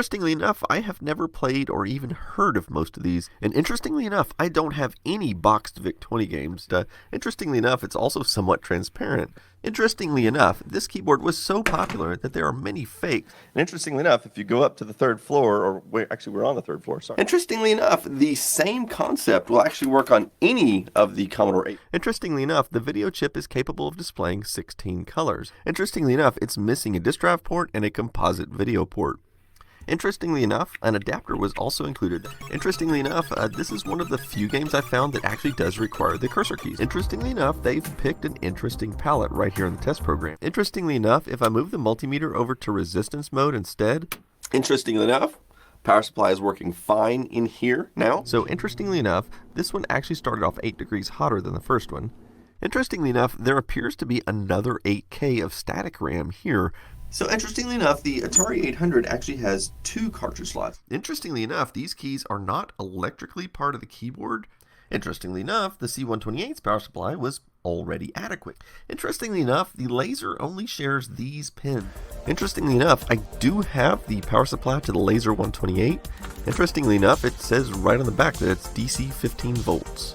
Interestingly enough, I have never played or even heard of most of these, and interestingly enough, I don't have any boxed VIC-20 games. Interestingly enough, it's also somewhat transparent. Interestingly enough, this keyboard was so popular that there are many fakes. And interestingly enough, if you go up to the third floor, or actually we're on the third floor, sorry. Interestingly enough, the same concept will actually work on any of the Commodore 8. Interestingly enough, the video chip is capable of displaying 16 colors. Interestingly enough, it's missing a disk drive port and a composite video port. Interestingly enough, an adapter was also included. Interestingly enough, this is one of the few games I found that actually does require the cursor keys. Interestingly enough, they've picked an interesting palette right here in the test program. Interestingly enough, if I move the multimeter over to resistance mode instead, interestingly enough, power supply is working fine in here now. So interestingly enough, this one actually started off 8 degrees hotter than the first one. Interestingly enough, there appears to be another 8K of static RAM here. So interestingly enough, the Atari 800 actually has 2 cartridge slots. Interestingly enough, these keys are not electrically part of the keyboard. Interestingly enough, the C128's power supply was already adequate. Interestingly enough, the laser only shares these pins. Interestingly enough, I do have the power supply to the Laser 128. Interestingly enough, it says right on the back that it's DC 15 volts.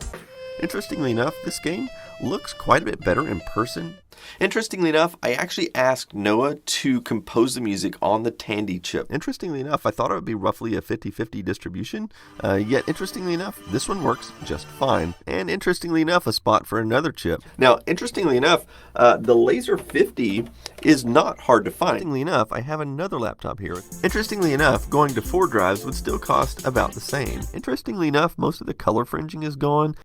Interestingly enough, this game looks quite a bit better in person. Interestingly enough, I actually asked Noah to compose the music on the Tandy chip. Interestingly enough, I thought it would be roughly a 50-50 distribution, yet interestingly enough, this one works just fine. And interestingly enough, a spot for another chip. Now, interestingly enough, the Laser 50 is not hard to find. Interestingly enough, I have another laptop here. Interestingly enough, going to 4 drives would still cost about the same. Interestingly enough, most of the color fringing is gone.